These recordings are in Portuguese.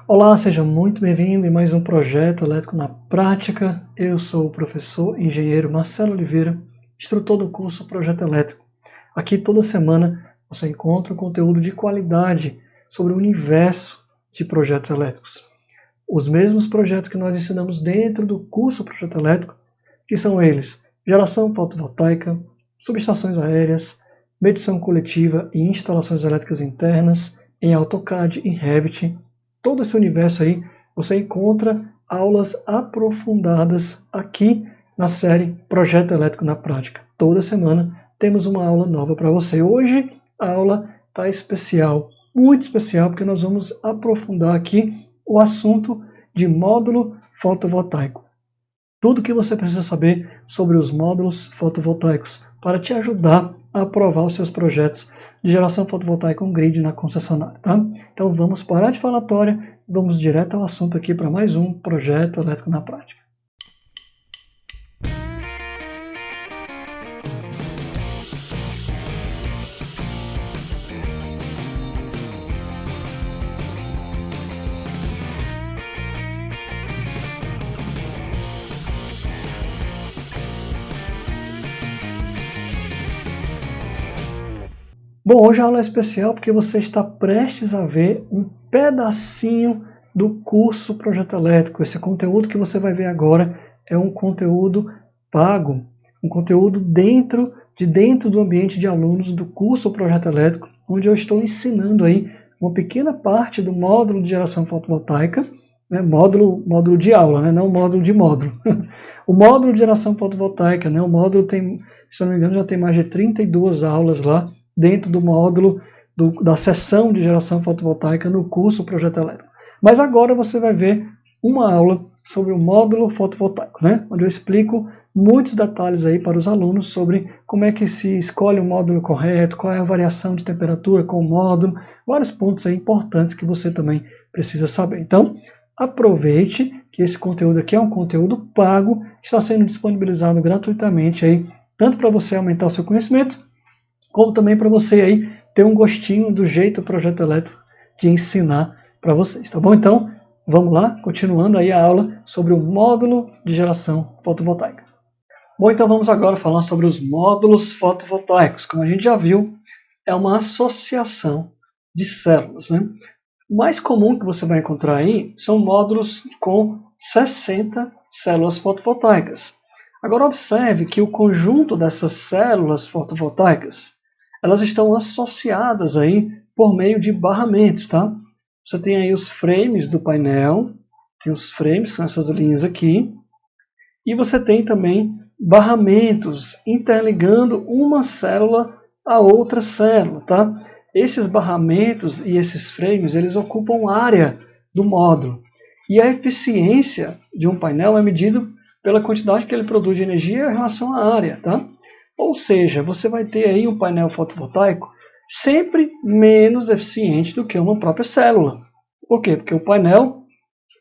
Olá, seja muito bem-vindo em mais um projeto elétrico na prática. Eu sou o professor engenheiro Marcelo Oliveira, instrutor do curso Projeto Elétrico. Aqui toda semana você encontra um conteúdo de qualidade sobre o universo de projetos elétricos. Os mesmos projetos que nós ensinamos dentro do curso Projeto Elétrico, que são eles: geração fotovoltaica, subestações aéreas, medição coletiva e instalações elétricas internas em AutoCAD e Revit. Todo esse universo aí você encontra aulas aprofundadas aqui na série Projeto Elétrico na Prática. Toda semana temos uma aula nova para você. Hoje a aula está especial, muito especial, porque nós vamos aprofundar aqui o assunto de módulo fotovoltaico. Tudo que você precisa saber sobre os módulos fotovoltaicos para te ajudar a aprovar os seus projetos de geração fotovoltaica on-grid na concessionária, tá? Então vamos parar de falatória e vamos direto ao assunto aqui para mais um projeto elétrico na prática. Bom, hoje a aula é especial porque você está prestes a ver um pedacinho do curso Projeto Elétrico. Esse conteúdo que você vai ver agora é um conteúdo pago, um conteúdo dentro do ambiente de alunos do curso Projeto Elétrico, onde eu estou ensinando aí uma pequena parte do módulo de geração fotovoltaica, né? Módulo de aula, né? Não módulo de módulo. O módulo de geração fotovoltaica, né? O módulo tem, se eu não me engano, já tem mais de 32 aulas lá, dentro do módulo da seção de geração fotovoltaica no curso Projeto Elétrico. Mas agora você vai ver uma aula sobre o módulo fotovoltaico, né? Onde eu explico muitos detalhes aí para os alunos sobre como é que se escolhe o módulo correto, qual é a variação de temperatura com o módulo, vários pontos aí importantes que você também precisa saber. Então, aproveite que esse conteúdo aqui é um conteúdo pago, que está sendo disponibilizado gratuitamente aí, tanto para você aumentar o seu conhecimento, como também para você aí ter um gostinho do jeito do Projeto Elétrico de ensinar para vocês, tá bom? Então, vamos lá, continuando aí a aula sobre o módulo de geração fotovoltaica. Bom, então vamos agora falar sobre os módulos fotovoltaicos. Como a gente já viu, é uma associação de células, né? O mais comum que você vai encontrar aí são módulos com 60 células fotovoltaicas. Agora observe que o conjunto dessas células fotovoltaicas, elas estão associadas aí por meio de barramentos, tá? Você tem aí os frames do painel, tem os frames, que são essas linhas aqui, e você tem também barramentos interligando uma célula a outra célula, tá? Esses barramentos e esses frames, eles ocupam área do módulo. E a eficiência de um painel é medida pela quantidade que ele produz de energia em relação à área, tá? Ou seja, você vai ter aí um painel fotovoltaico sempre menos eficiente do que uma própria célula. Por quê? Porque o painel,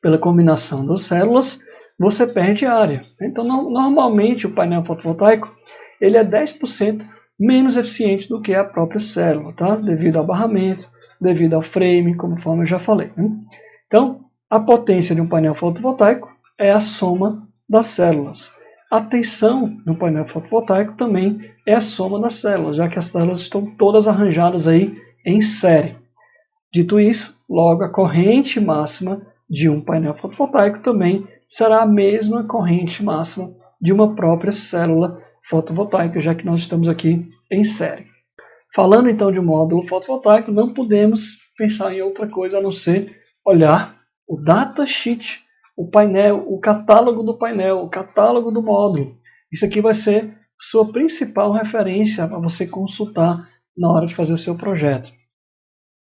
pela combinação das células, você perde área. Então, normalmente, o painel fotovoltaico ele é 10% menos eficiente do que a própria célula, tá? Devido ao barramento, devido ao frame, conforme eu já falei, né? Então, a potência de um painel fotovoltaico é a soma das células. A tensão no painel fotovoltaico também é a soma das células, já que as células estão todas arranjadas aí em série. Dito isso, logo a corrente máxima de um painel fotovoltaico também será a mesma corrente máxima de uma própria célula fotovoltaica, já que nós estamos aqui em série. Falando então de um módulo fotovoltaico, não podemos pensar em outra coisa a não ser olhar o datasheet, o painel, o catálogo do painel, o catálogo do módulo. Isso aqui vai ser sua principal referência para você consultar na hora de fazer o seu projeto.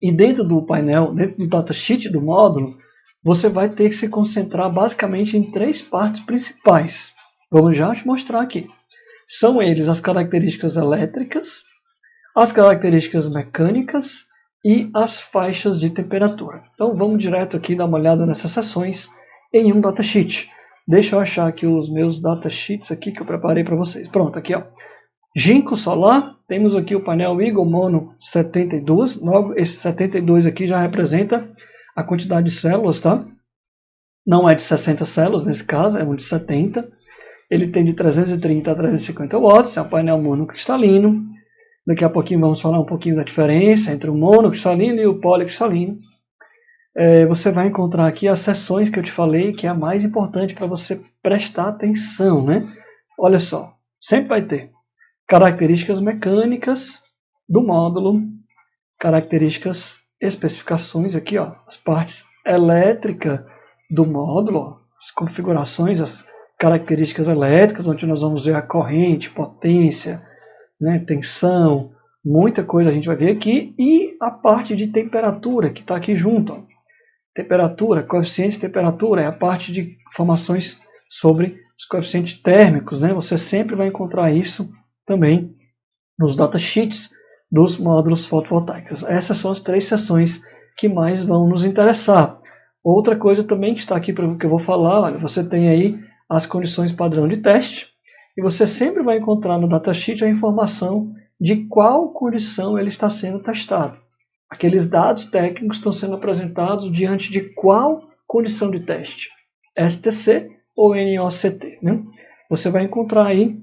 E dentro do painel, dentro do datasheet do módulo, você vai ter que se concentrar basicamente em 3 partes principais. Vamos já te mostrar aqui. São eles as características elétricas, as características mecânicas e as faixas de temperatura. Então vamos direto aqui dar uma olhada nessas seções em um datasheet. Deixa eu achar aqui os meus datasheets aqui que eu preparei para vocês. Pronto, aqui ó. Ginkgo solar, temos aqui o painel Eagle Mono 72, logo esse 72 aqui já representa a quantidade de células, tá? Não é de 60 células nesse caso, é um de 70. Ele tem de 330 a 350 watts, é um painel monocristalino. Daqui a pouquinho vamos falar um pouquinho da diferença entre o monocristalino e o policristalino. Você vai encontrar aqui as seções que eu te falei, que é a mais importante para você prestar atenção, né? Olha só, sempre vai ter características mecânicas do módulo, características, especificações aqui, ó, as partes elétricas do módulo, ó, as configurações, as características elétricas, onde nós vamos ver a corrente, potência, né, tensão, muita coisa a gente vai ver aqui, e a parte de temperatura que está aqui junto. Ó. Temperatura, coeficiente de temperatura, é a parte de informações sobre os coeficientes térmicos, né? Você sempre vai encontrar isso também nos datasheets dos módulos fotovoltaicos. Essas são as 3 seções que mais vão nos interessar. Outra coisa também que está aqui para o que eu vou falar, olha, você tem aí as condições padrão de teste, e você sempre vai encontrar no datasheet a informação de qual condição ele está sendo testado. Aqueles dados técnicos estão sendo apresentados diante de qual condição de teste? STC ou NOCT, né? Você vai encontrar aí,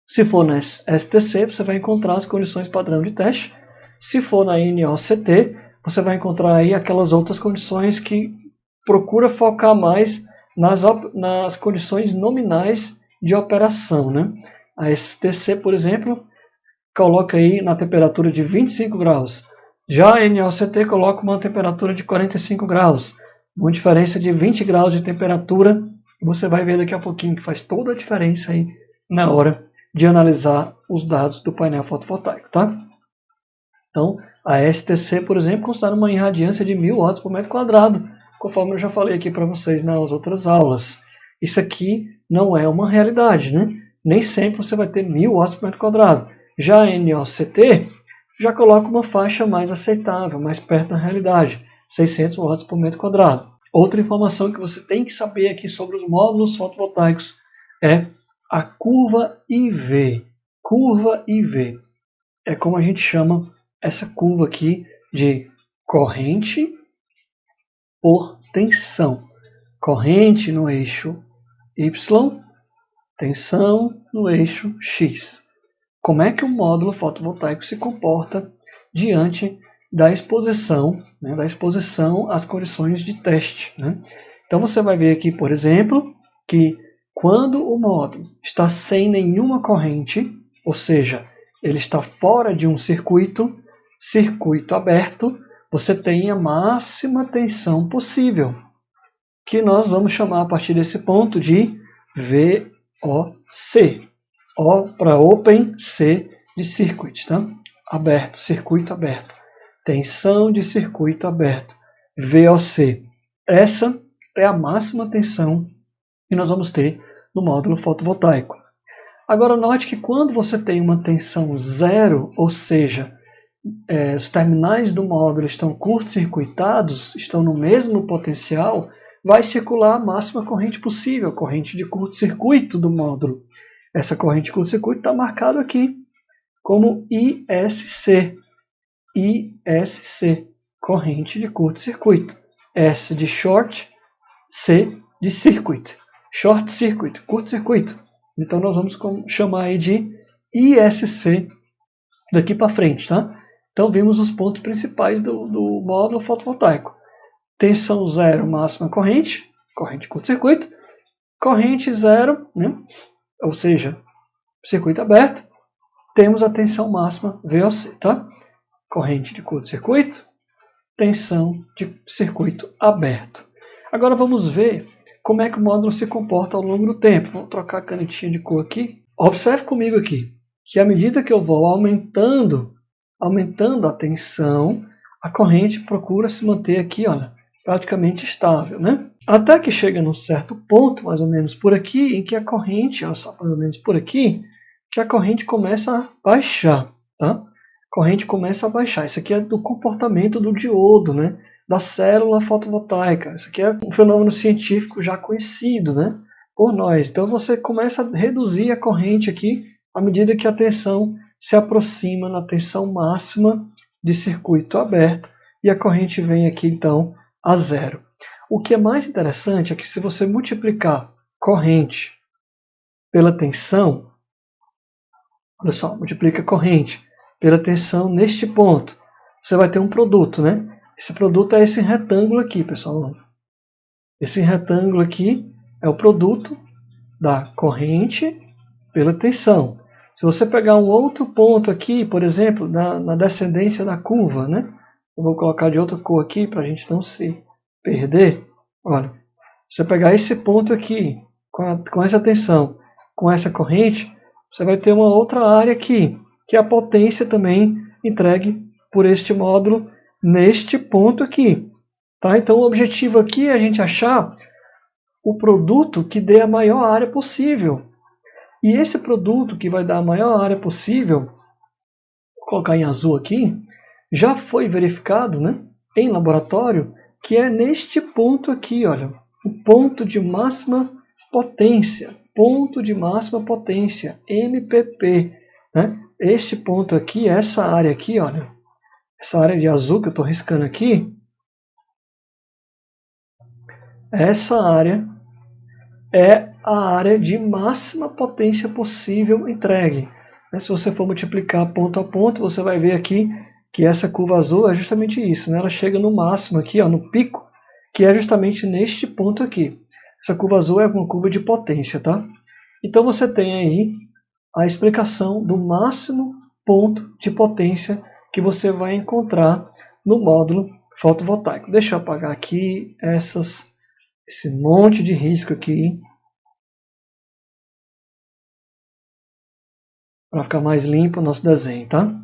se for na STC, você vai encontrar as condições padrão de teste. Se for na NOCT, você vai encontrar aí aquelas outras condições que procura focar mais nas condições nominais de operação, né? A STC, por exemplo, coloca aí na temperatura de 25 graus. Já a NOCT coloca uma temperatura de 45 graus, uma diferença de 20 graus de temperatura. Você vai ver daqui a pouquinho que faz toda a diferença aí na hora de analisar os dados do painel fotovoltaico, tá? Então, a STC, por exemplo, considera uma irradiância de 1000 watts por metro quadrado, conforme eu já falei aqui para vocês nas outras aulas. Isso aqui não é uma realidade, né? Nem sempre você vai ter 1000 watts por metro quadrado. Já a NOCT já coloca uma faixa mais aceitável, mais perto da realidade, 600 watts por metro quadrado. Outra informação que você tem que saber aqui sobre os módulos fotovoltaicos é a curva IV. Curva IV é como a gente chama essa curva aqui de corrente por tensão. Corrente no eixo Y, tensão no eixo X. Como é que o módulo fotovoltaico se comporta diante da exposição, né, às condições de teste, né? Então você vai ver aqui, por exemplo, que quando o módulo está sem nenhuma corrente, ou seja, ele está fora de um circuito aberto, você tem a máxima tensão possível, que nós vamos chamar a partir desse ponto de VOC. O para Open, C de Circuit, tá? Aberto, circuito aberto. Tensão de circuito aberto, VOC. Essa é a máxima tensão que nós vamos ter no módulo fotovoltaico. Agora note que quando você tem uma tensão zero, ou seja, os terminais do módulo estão curto-circuitados, estão no mesmo potencial, vai circular a máxima corrente possível, corrente de curto-circuito do módulo. Essa corrente de curto-circuito está marcada aqui como ISC. ISC, corrente de curto-circuito. S de short, C de circuit. Short circuit, curto-circuito. Então nós vamos chamar aí de ISC daqui para frente, tá? Então vimos os pontos principais do módulo fotovoltaico. Tensão zero, máxima corrente, corrente de curto-circuito. Corrente zero, né? Ou seja, circuito aberto, temos a tensão máxima VOC, tá? Corrente de curto-circuito, tensão de circuito aberto. Agora vamos ver como é que o módulo se comporta ao longo do tempo. Vou trocar a canetinha de cor aqui. Observe comigo aqui, que à medida que eu vou aumentando a tensão, a corrente procura se manter aqui, olha, praticamente estável, né? Até que chega num certo ponto, mais ou menos por aqui, em que a corrente, olha só, mais ou menos por aqui, que a corrente começa a baixar, tá? A corrente começa a baixar. Isso aqui é do comportamento do diodo, né? Da célula fotovoltaica. Isso aqui é um fenômeno científico já conhecido, né? Por nós. Então você começa a reduzir a corrente aqui à medida que a tensão se aproxima na tensão máxima de circuito aberto, e a corrente vem aqui então a zero. O que é mais interessante é que se você multiplicar corrente pela tensão, olha só, multiplica corrente pela tensão neste ponto, você vai ter um produto, né? Esse produto é esse retângulo aqui, pessoal. Esse retângulo aqui é o produto da corrente pela tensão. Se você pegar um outro ponto aqui, por exemplo, na descendência da curva, né? Eu vou colocar de outra cor aqui para a gente não se perder. Olha, se você pegar esse ponto aqui, com essa tensão, com essa corrente, você vai ter uma outra área aqui, que é a potência também entregue por este módulo neste ponto aqui. Tá? Então o objetivo aqui é a gente achar o produto que dê a maior área possível. E esse produto que vai dar a maior área possível, vou colocar em azul aqui, já foi verificado, né, em laboratório, que é neste ponto aqui, olha, o ponto de máxima potência, MPP. Né? Este ponto aqui, essa área aqui, olha, essa área de azul que eu estou riscando aqui, essa área é a área de máxima potência possível entregue. Se você for multiplicar ponto a ponto, você vai ver aqui que essa curva azul é justamente isso. Né? Ela chega no máximo aqui, ó, no pico, que é justamente neste ponto aqui. Essa curva azul é uma curva de potência, tá? Então você tem aí a explicação do máximo ponto de potência que você vai encontrar no módulo fotovoltaico. Deixa eu apagar aqui esse monte de risco aqui, para ficar mais limpo o nosso desenho, tá?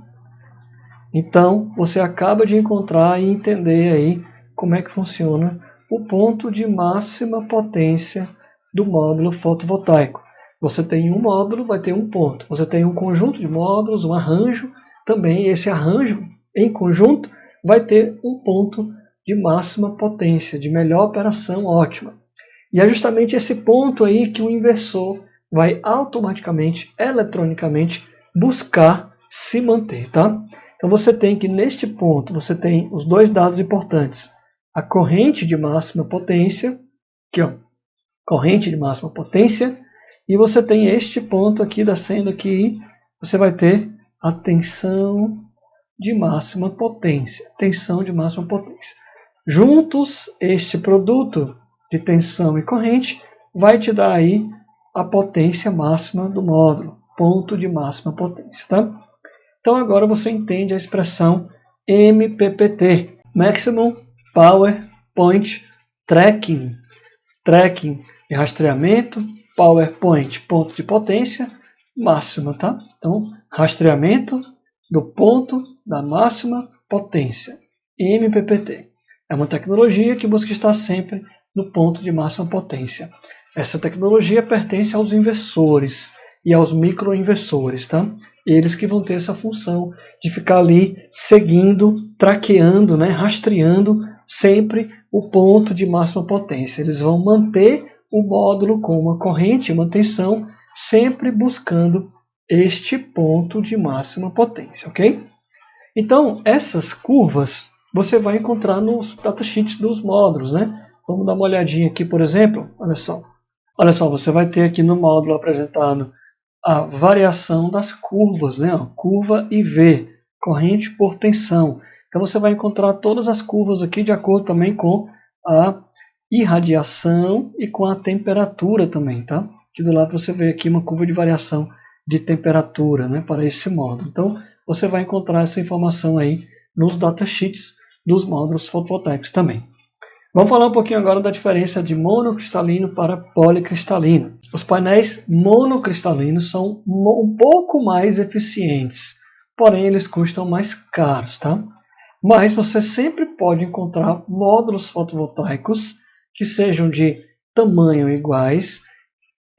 Então, você acaba de encontrar e entender aí como é que funciona o ponto de máxima potência do módulo fotovoltaico. Você tem um módulo, vai ter um ponto. Você tem um conjunto de módulos, um arranjo, também esse arranjo em conjunto vai ter um ponto de máxima potência, de melhor operação ótima. E é justamente esse ponto aí que o inversor vai automaticamente, eletronicamente, buscar se manter, tá? Então você tem que, neste ponto, você tem os dois dados importantes. A corrente de máxima potência, aqui ó, corrente de máxima potência, e você tem este ponto aqui, descendo aqui, você vai ter a tensão de máxima potência. Tensão de máxima potência. Juntos, este produto de tensão e corrente vai te dar aí a potência máxima do módulo, ponto de máxima potência, tá? Então agora você entende a expressão MPPT, Maximum Power Point Tracking. Tracking é rastreamento, Power Point, ponto de potência máxima, tá? Então, rastreamento do ponto da máxima potência, MPPT. É uma tecnologia que busca estar sempre no ponto de máxima potência. Essa tecnologia pertence aos inversores e aos microinversores, tá? Eles que vão ter essa função de ficar ali seguindo, traqueando, né, rastreando sempre o ponto de máxima potência. Eles vão manter o módulo com uma corrente, uma tensão, sempre buscando este ponto de máxima potência, ok? Então, essas curvas você vai encontrar nos datasheets dos módulos, né? Vamos dar uma olhadinha aqui, por exemplo, olha só. Olha só, você vai ter aqui no módulo apresentado a variação das curvas, né? Curva IV, corrente por tensão. Então você vai encontrar todas as curvas aqui de acordo também com a irradiação e com a temperatura também, tá? Aqui do lado você vê aqui uma curva de variação de temperatura, né, para esse módulo. Então você vai encontrar essa informação aí nos datasheets dos módulos fotovoltaicos também. Vamos falar um pouquinho agora da diferença de monocristalino para policristalino. Os painéis monocristalinos são um pouco mais eficientes, porém eles custam mais caros, tá? Mas você sempre pode encontrar módulos fotovoltaicos que sejam de tamanho iguais,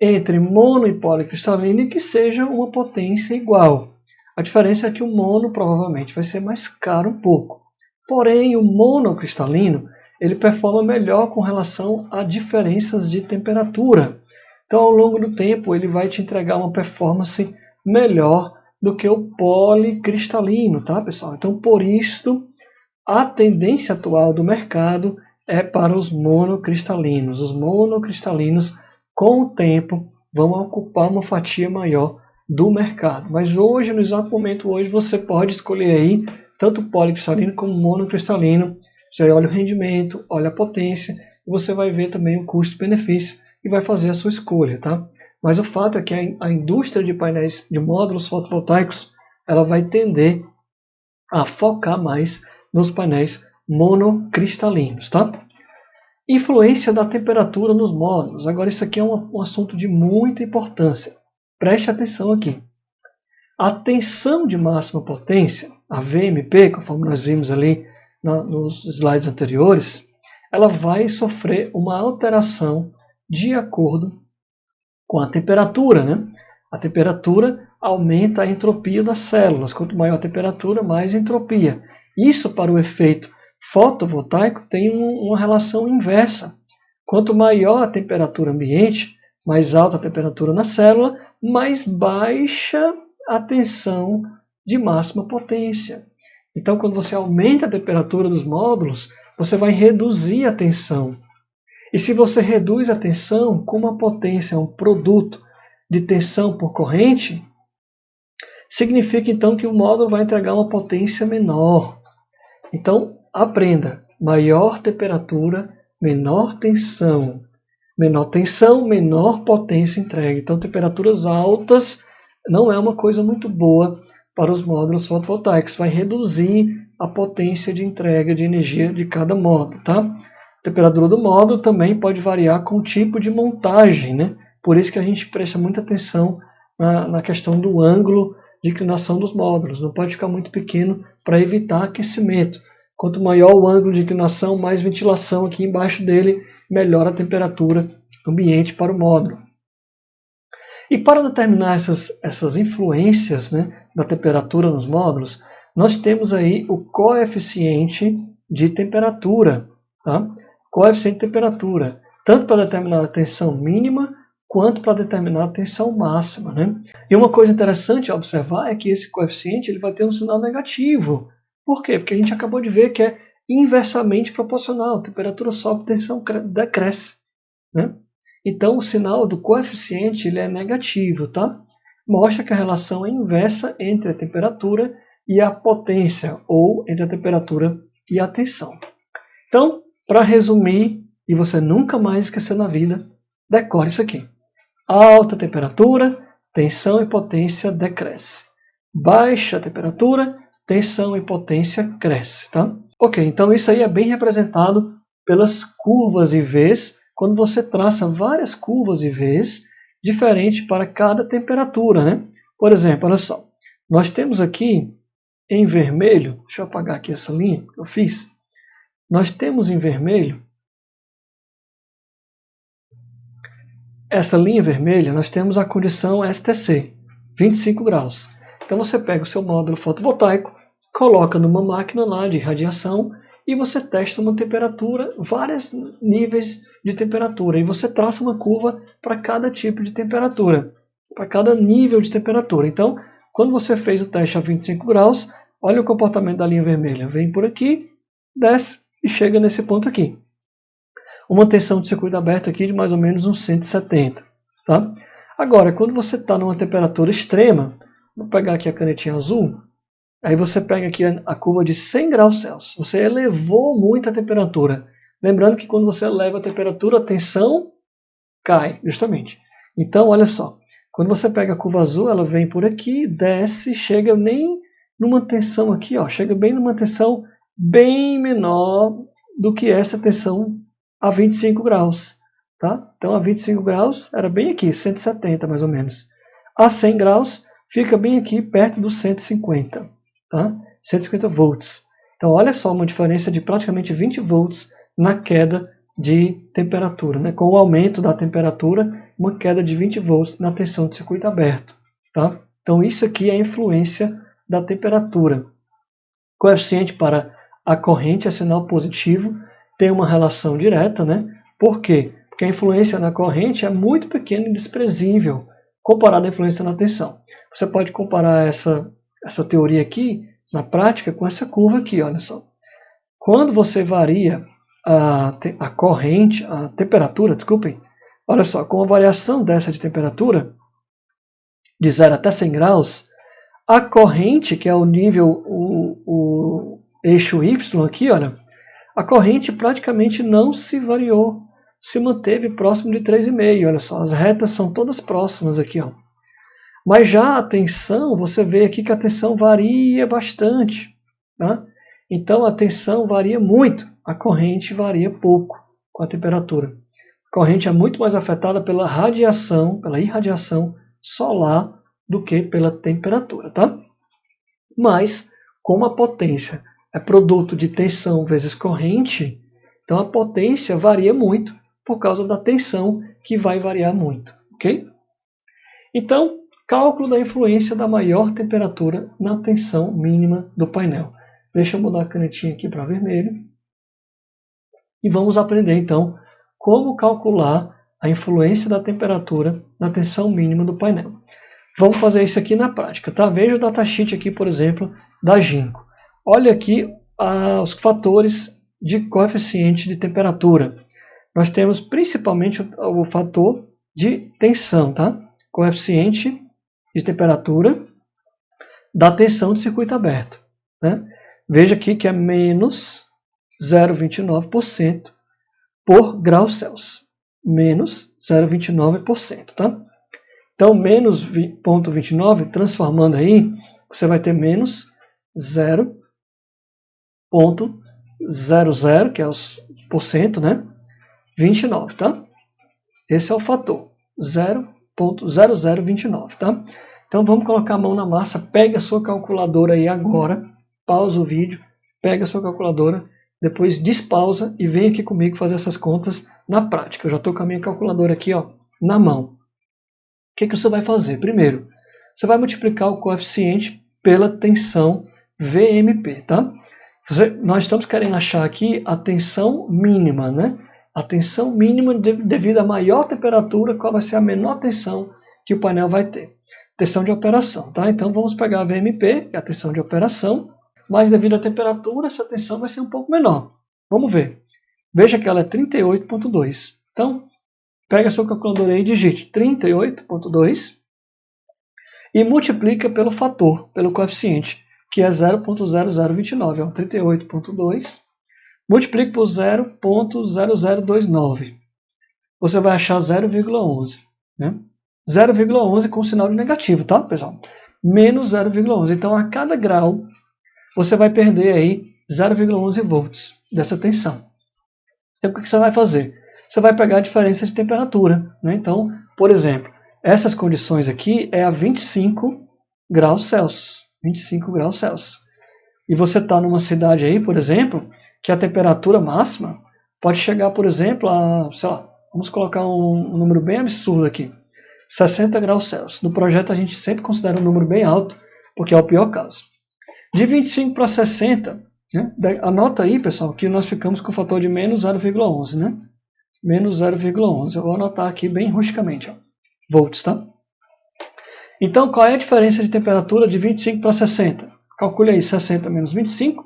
entre mono e policristalino, e que sejam uma potência igual. A diferença é que o mono provavelmente vai ser mais caro um pouco. Porém, o monocristalino ele performa melhor com relação a diferenças de temperatura. Então, ao longo do tempo, ele vai te entregar uma performance melhor do que o policristalino, tá, pessoal? Então, por isso, a tendência atual do mercado é para os monocristalinos. Os monocristalinos, com o tempo, vão ocupar uma fatia maior do mercado. Mas hoje, no exato momento hoje, você pode escolher aí tanto policristalino como monocristalino. Você olha o rendimento, olha a potência, e você vai ver também o custo-benefício e vai fazer a sua escolha, tá? Mas o fato é que a indústria de painéis, de módulos fotovoltaicos, ela vai tender a focar mais nos painéis monocristalinos, tá? Influência da temperatura nos módulos. Agora, isso aqui é um assunto de muita importância. Preste atenção aqui. A tensão de máxima potência, a VMP, conforme nós vimos ali nos slides anteriores, ela vai sofrer uma alteração de acordo com a temperatura, né? A temperatura aumenta a entropia das células. Quanto maior a temperatura, mais entropia. Isso, para o efeito fotovoltaico, tem uma relação inversa. Quanto maior a temperatura ambiente, mais alta a temperatura na célula, mais baixa a tensão de máxima potência. Então, quando você aumenta a temperatura dos módulos, você vai reduzir a tensão. E se você reduz a tensão, como a potência é um produto de tensão por corrente, significa então que o módulo vai entregar uma potência menor. Então, aprenda, maior temperatura, menor tensão. Menor tensão, menor potência entregue. Então, temperaturas altas não é uma coisa muito boa para os módulos fotovoltaicos. Vai reduzir a potência de entrega de energia de cada módulo, tá? A temperatura do módulo também pode variar com o tipo de montagem, né? Por isso que a gente presta muita atenção na questão do ângulo de inclinação dos módulos. Não pode ficar muito pequeno para evitar aquecimento. Quanto maior o ângulo de inclinação, mais ventilação aqui embaixo dele, melhor a temperatura ambiente para o módulo. E para determinar essas influências, né, da temperatura nos módulos, nós temos aí o coeficiente de temperatura. Tá? Coeficiente de temperatura, tanto para determinar a tensão mínima, quanto para determinar a tensão máxima. Né? E uma coisa interessante a observar é que esse coeficiente ele vai ter um sinal negativo. Por quê? Porque a gente acabou de ver que é inversamente proporcional. A temperatura sobe, a tensão decresce. Né? Então, o sinal do coeficiente ele é negativo. Tá? Mostra que a relação é inversa entre a temperatura e a potência, ou entre a temperatura e a tensão. Então, para resumir, e você nunca mais esquecer na vida, decore isso aqui. Alta temperatura, tensão e potência decresce. Baixa temperatura, tensão e potência cresce, tá? Ok, então isso aí é bem representado pelas curvas IVs, quando você traça várias curvas IVs diferentes para cada temperatura, né? Por exemplo, olha só, nós temos aqui em vermelho, deixa eu apagar aqui essa linha que eu fiz, nós temos em vermelho, essa linha vermelha, nós temos a condição STC, 25 graus. Então você pega o seu módulo fotovoltaico, coloca numa máquina lá de radiação e você testa uma temperatura, vários níveis de temperatura. E você traça uma curva para cada tipo de temperatura, para cada nível de temperatura. Então, quando você fez o teste a 25 graus, olha o comportamento da linha vermelha. Vem por aqui, desce e chega nesse ponto aqui. Uma tensão de circuito aberto aqui de mais ou menos uns 170. Tá? Agora, quando você está numa temperatura extrema, vou pegar aqui a canetinha azul, aí você pega aqui a curva de 100 graus Celsius. Você elevou muito a temperatura. Lembrando que quando você eleva a temperatura, a tensão cai, justamente. Então, olha só. Quando você pega a curva azul, ela vem por aqui, desce, chega nem numa tensão aqui, ó, chega bem numa tensão bem menor do que essa tensão a 25 graus. Tá? Então, a 25 graus era bem aqui, 170 mais ou menos. A 100 graus fica bem aqui, perto dos 150. Tá? 150 volts. Então, olha só, uma diferença de praticamente 20 volts na queda de temperatura. Né? Com o aumento da temperatura, uma queda de 20 volts na tensão de circuito aberto. Tá? Então, isso aqui é a influência da temperatura. Coeficiente para a corrente é sinal positivo, tem uma relação direta. Né? Por quê? Porque a influência na corrente é muito pequena e desprezível comparada à influência na tensão. Você pode comparar essa teoria aqui, na prática, com essa curva aqui, olha só. Quando você varia a corrente, a temperatura, desculpem, olha só, com a variação dessa de temperatura, de 0 até 100 graus, a corrente, que é o nível, o eixo Y aqui, olha, a corrente praticamente não se variou, se manteve próximo de 3,5, olha só, as retas são todas próximas aqui, ó. Mas já a tensão, você vê aqui que a tensão varia bastante, tá? Então a tensão varia muito, a corrente varia pouco com a temperatura. A corrente é muito mais afetada pela radiação, pela irradiação solar do que pela temperatura, tá? Mas, como a potência é produto de tensão vezes corrente, então a potência varia muito por causa da tensão, que vai variar muito, ok? Então, cálculo da influência da maior temperatura na tensão mínima do painel. Deixa eu mudar a canetinha aqui para vermelho. E vamos aprender, então, como calcular a influência da temperatura na tensão mínima do painel. Vamos fazer isso aqui na prática, tá? Veja o datasheet aqui, por exemplo, da Ginco. Olha aqui os fatores de coeficiente de temperatura. Nós temos principalmente o fator de tensão, tá? Coeficiente de temperatura da tensão de circuito aberto, né? Veja aqui que é menos 0,29% por grau Celsius. Menos 0,29%, tá? Então, menos 0,29, transformando aí, você vai ter menos 0,00, que é os porcento, né? 29, tá? Esse é o fator, 0,0029, tá? Então, vamos colocar a mão na massa, pega a sua calculadora aí agora, pausa o vídeo, pega a sua calculadora, depois despausa e vem aqui comigo fazer essas contas na prática. Eu já estou com a minha calculadora aqui, ó, na mão. O que você vai fazer? Primeiro, você vai multiplicar o coeficiente pela tensão VMP, tá? Nós estamos querendo achar aqui a tensão mínima, né? A tensão mínima devido à maior temperatura, qual vai ser a menor tensão que o painel vai ter. Tensão de operação, tá? Então vamos pegar a VMP, que é a tensão de operação, mas devido à temperatura, essa tensão vai ser um pouco menor. Vamos ver. Veja que ela é 38,2. Então, pega a sua calculadora aí e digite 38,2 e multiplica pelo fator, pelo coeficiente, que é 0,0029. 38,2 multiplica por 0,0029. Você vai achar 0,11. Né? 0,11 com sinal de negativo, tá, pessoal? Menos 0,11. Então, a cada grau, você vai perder aí 0,11 volts dessa tensão. Então, o que você vai fazer? Você vai pegar a diferença de temperatura. Né? Então, por exemplo, essas condições aqui é a 25 graus Celsius. 25 graus Celsius. E você está numa cidade aí, por exemplo, que a temperatura máxima pode chegar, por exemplo, a, sei lá, vamos colocar um número bem absurdo aqui, 60 graus Celsius. No projeto a gente sempre considera um número bem alto, porque é o pior caso. De 25 para 60, né? Anota aí, pessoal, que nós ficamos com o fator de menos 0,11, né? Menos 0,11. Eu vou anotar aqui bem rusticamente, ó. Volts, tá? Então, qual é a diferença de temperatura de 25 para 60? Calcule aí 60 menos 25,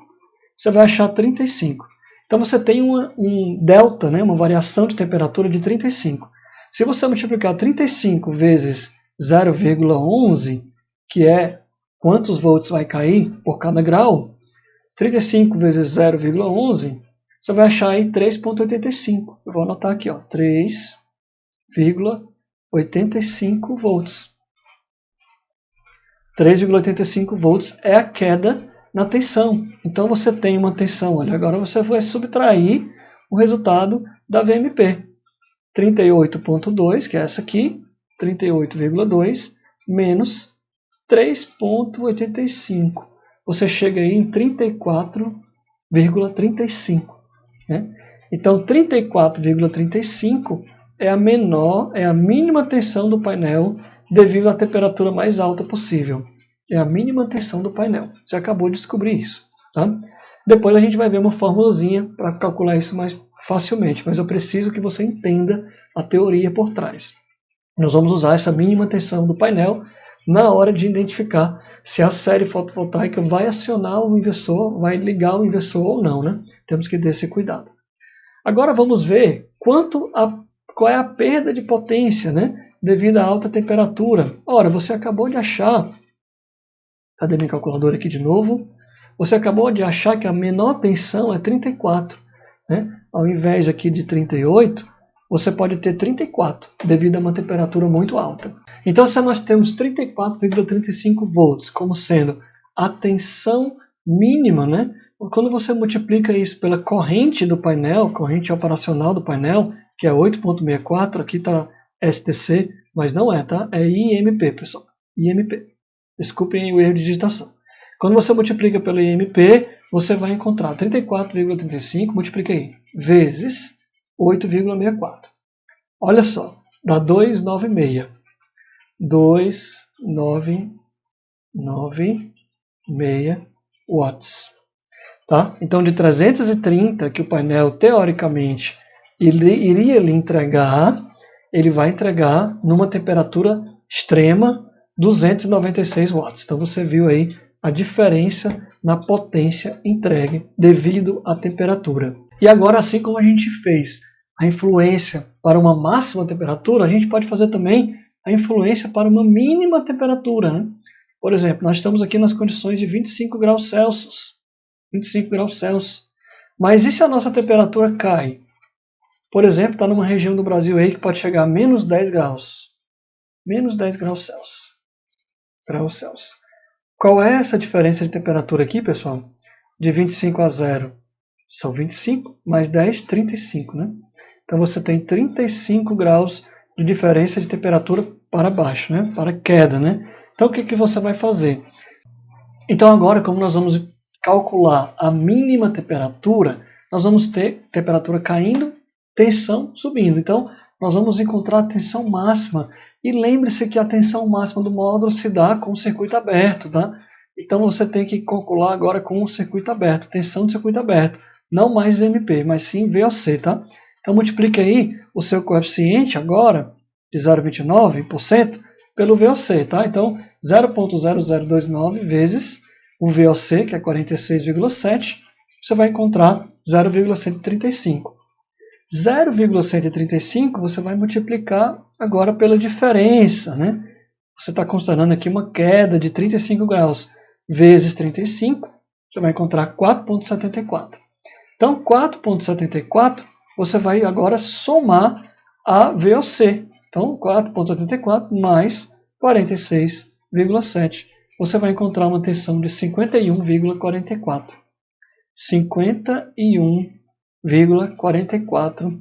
você vai achar 35. Então, você tem um delta, né? Uma variação de temperatura de 35. Se você multiplicar 35 vezes 0,11, que é quantos volts vai cair por cada grau, 35 vezes 0,11, você vai achar aí 3,85. Eu vou anotar aqui, ó, 3,85 volts. 3,85 volts é a queda na tensão. Então você tem uma tensão, olha, agora você vai subtrair o resultado da VMP. 38,2, que é essa aqui, 38,2 menos 3,85. Você chega aí em 34,35. Né? Então, 34,35 é a menor, é a mínima tensão do painel devido à temperatura mais alta possível. É a mínima tensão do painel. Você acabou de descobrir isso. Tá? Depois a gente vai ver uma formulazinha para calcular isso mais facilmente, mas eu preciso que você entenda a teoria por trás. Nós vamos usar essa mínima tensão do painel na hora de identificar se a série fotovoltaica vai acionar o inversor, vai ligar o inversor ou não, né? Temos que ter esse cuidado. Agora vamos ver qual é a perda de potência, né, devido à alta temperatura. Ora, você acabou de achar, cadê minha calculadora aqui de novo? Você acabou de achar que a menor tensão é 34. Né? Ao invés aqui de 38, você pode ter 34, devido a uma temperatura muito alta. Então, se nós temos 34,35 volts como sendo a tensão mínima, né? Quando você multiplica isso pela corrente do painel, corrente operacional do painel, que é 8,64, aqui está STC, mas não é, tá? É IMP, pessoal. IMP. Desculpem o erro de digitação. Quando você multiplica pelo IMP, você vai encontrar 34,35, multiplica aí, vezes 8,64. Olha só, dá 296. 296 watts. Tá? Então, de 330 que o painel, teoricamente, iria lhe entregar, ele vai entregar numa temperatura extrema 296 watts. Então, você viu aí a diferença na potência entregue devido à temperatura. E agora, assim como a gente fez a influência para uma máxima temperatura, a gente pode fazer também a influência para uma mínima temperatura. Né? Por exemplo, nós estamos aqui nas condições de 25 graus Celsius. 25 graus Celsius. Mas e se a nossa temperatura cai? Por exemplo, está numa região do Brasil aí que pode chegar a menos 10 graus. Menos 10 graus Celsius. Qual é essa diferença de temperatura aqui, pessoal? De 25 a 0 são 25, mais 10, 35, né? Então você tem 35 graus de diferença de temperatura para baixo, né? Para queda, né? Então o que você vai fazer? Então agora, como nós vamos calcular a mínima temperatura, nós vamos ter temperatura caindo, tensão subindo. Então nós vamos encontrar a tensão máxima. E lembre-se que a tensão máxima do módulo se dá com o circuito aberto, tá? Então você tem que calcular agora com o circuito aberto, tensão de circuito aberto. Não mais VMP, mas sim VOC, tá? Então multiplique aí o seu coeficiente agora de 0,29% pelo VOC, tá? Então 0,0029 vezes o VOC, que é 46,7, você vai encontrar 0,135. 0,135 você vai multiplicar agora pela diferença, né? Você está considerando aqui uma queda de 35 graus vezes 35, você vai encontrar 4,74. Então, 4,74 você vai agora somar a VOC. Então, 4,74 mais 46,7. Você vai encontrar uma tensão de 51,44. 51,44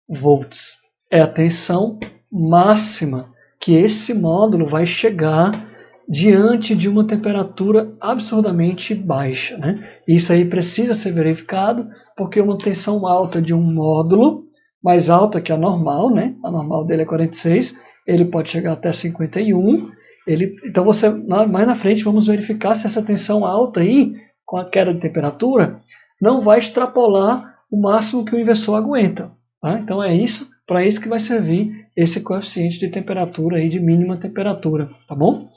volts. É a tensão máxima que esse módulo vai chegar diante de uma temperatura absurdamente baixa. Né? Isso aí precisa ser verificado, porque uma tensão alta de um módulo, mais alta que a normal, né? A normal dele é 46, ele pode chegar até 51. Então, mais na frente, vamos verificar se essa tensão alta aí, com a queda de temperatura, não vai extrapolar o máximo que o inversor aguenta. Tá? Então é isso, para isso que vai servir esse coeficiente de temperatura aí, de mínima temperatura, tá bom?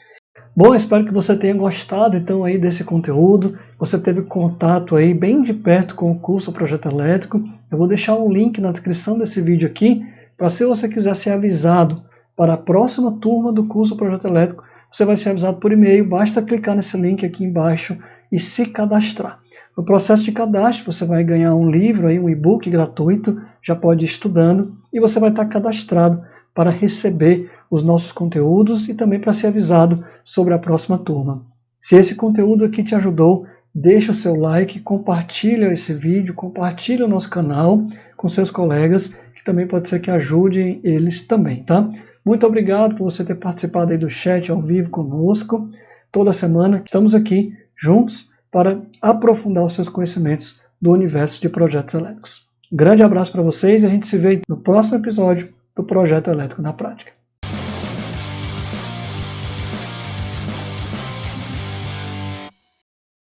Bom, espero que você tenha gostado então aí desse conteúdo, você teve contato aí bem de perto com o curso Projeto Elétrico. Eu vou deixar um link na descrição desse vídeo aqui, para se você quiser ser avisado para a próxima turma do curso Projeto Elétrico, você vai ser avisado por e-mail, basta clicar nesse link aqui embaixo e se cadastrar. No processo de cadastro, você vai ganhar um livro, aí, um e-book gratuito, já pode ir estudando, e você vai estar cadastrado para receber os nossos conteúdos e também para ser avisado sobre a próxima turma. Se esse conteúdo aqui te ajudou, deixa o seu like, compartilha esse vídeo, compartilha o nosso canal com seus colegas, que também pode ser que ajudem eles também, tá? Muito obrigado por você ter participado aí do chat ao vivo conosco. Toda semana estamos aqui juntos para aprofundar os seus conhecimentos do universo de projetos elétricos. Um grande abraço para vocês e a gente se vê no próximo episódio do Projeto Elétrico na Prática.